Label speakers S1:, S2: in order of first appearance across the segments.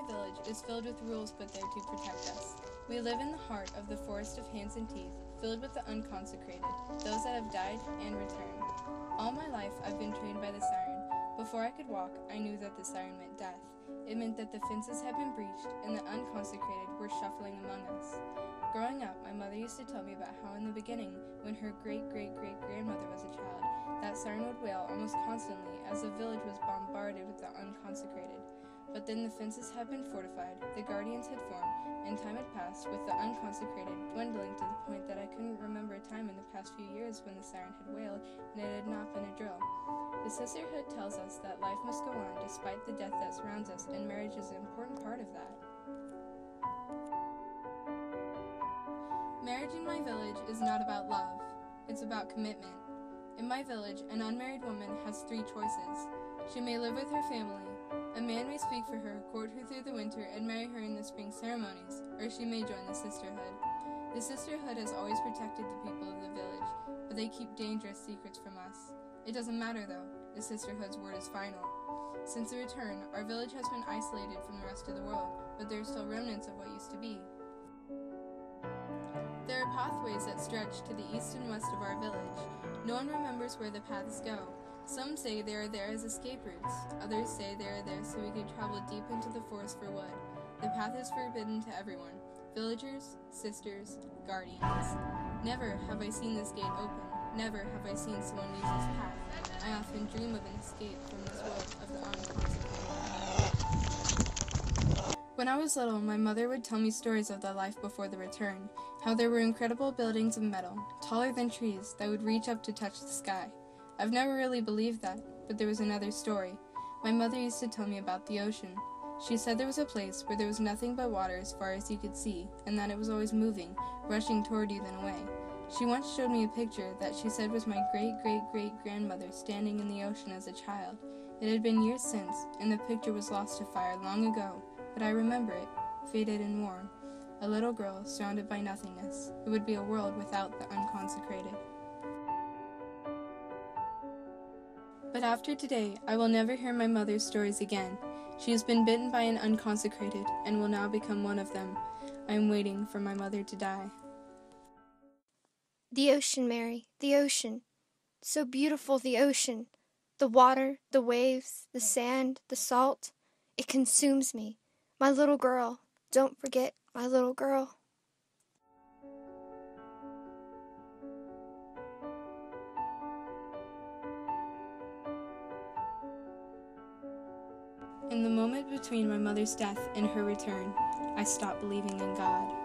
S1: my village is filled with rules put there to protect us. We live in the heart of the forest of hands and teeth, filled with the unconsecrated, those that have died and returned. All my life I've been trained by the siren. Before I could walk, I knew that the siren meant death. It meant that the fences had been breached and the unconsecrated were shuffling among us. Growing up, my mother used to tell me about how in the beginning, when her great-great-great-grandmother was a child, that siren would wail almost constantly as the village was bombarded with the unconsecrated. But then the fences had been fortified, the guardians had formed, and time had passed with the unconsecrated dwindling to the point that I couldn't remember a time in the past few years when the siren had wailed and it had not been a drill. The sisterhood tells us that life must go on despite the death that surrounds us, and marriage is an important part of that. Marriage in my village is not about love, it's about commitment. In my village, an unmarried woman has 3 choices. She may live with her family, a man may speak for her, court her through the winter, and marry her in the spring ceremonies, or she may join the sisterhood. The sisterhood has always protected the people of the village, but they keep dangerous secrets from us. It doesn't matter though, the sisterhood's word is final. Since the return, our village has been isolated from the rest of the world, but there are still remnants of what used to be. There are pathways that stretch to the east and west of our village. No one remembers where the paths go. Some say they are there as escape routes. Others say they are there so we could travel deep into the forest for wood. The path is forbidden to everyone. Villagers, sisters, guardians. Never have I seen this gate open. Never have I seen someone use this path. I often dream of an escape from this world of the unconsecrated. When I was little, my mother would tell me stories of the life before the return, how there were incredible buildings of metal, taller than trees, that would reach up to touch the sky. I've never really believed that, but there was another story. My mother used to tell me about the ocean. She said there was a place where there was nothing but water as far as you could see, and that it was always moving, rushing toward you then away. She once showed me a picture that she said was my great-great-great-grandmother standing in the ocean as a child. It had been years since, and the picture was lost to fire long ago, but I remember it, faded and worn. A little girl surrounded by nothingness. It would be a world without the unconsecrated. But after today, I will never hear my mother's stories again. She has been bitten by an unconsecrated, and will now become one of them. I am waiting for my mother to die.
S2: The ocean, Mary, the ocean. So beautiful, the ocean. The water, the waves, the sand, the salt. It consumes me. My little girl. Don't forget my little girl.
S1: In the moment between my mother's death and her return, I stopped believing in God.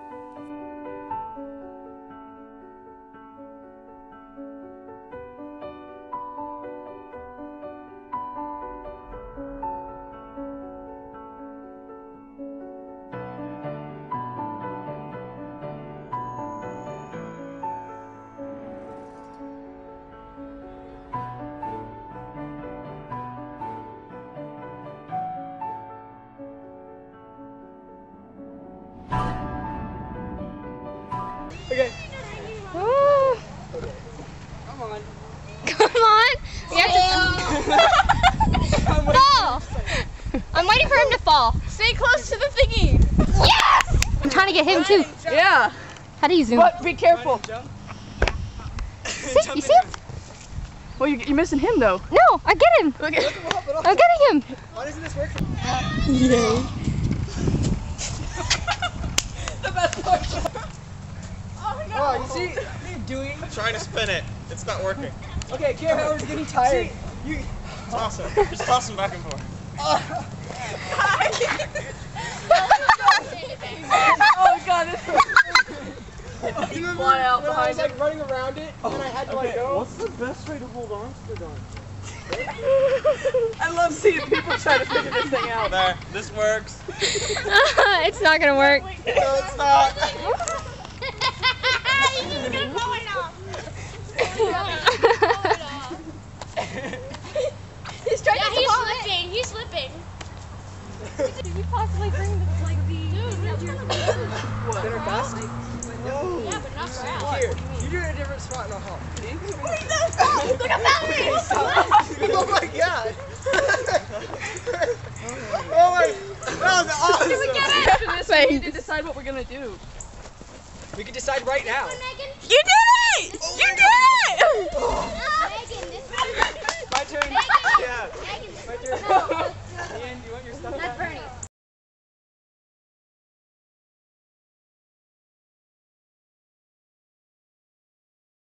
S3: Okay.
S2: Woo.
S3: Come on.
S2: Come on. We have to fall. I'm waiting for him to fall.
S4: Stay close to the thingy.
S2: Yes! I'm trying to get him too.
S4: Yeah.
S2: How do you zoom?
S4: But be careful.
S2: See? You see him?
S4: Well, you're missing him though.
S2: No, I get him.
S4: Okay.
S2: I'm getting him.
S3: Why doesn't this work?
S4: Yay. The best part. Oh no.
S3: Oh, you see? What are you doing?
S5: I'm trying to spin it. It's not working.
S3: Okay, Care Howard's getting tired.
S5: See, toss him. Just toss him back and forth.
S4: Oh god, this is fly out
S3: when I was
S4: behind
S3: like
S4: him.
S3: running around it, and I had to like go.
S5: What's the best way to hold on to the gun?
S4: I love seeing people try to figure this thing out.
S5: There, this works.
S2: It's not gonna work.
S5: No, it's not.
S2: He's trying to
S6: he's slipping. He's slipping.
S2: Did we possibly bring the
S4: What?
S3: Dinner fast?
S6: Yeah, but not for Al.
S3: Here, you do it in a different spot and I'll help.
S6: Look at Valerie!
S3: Oh my god! Oh my, that was awesome!
S4: decide what we're gonna do.
S3: We can decide right now.
S6: Megan.
S4: You did it! You did it!
S6: Megan, this one.
S3: My turn.
S6: Megan.
S3: Yeah.
S6: Megan, this
S3: My
S6: one.
S3: turn.
S6: No.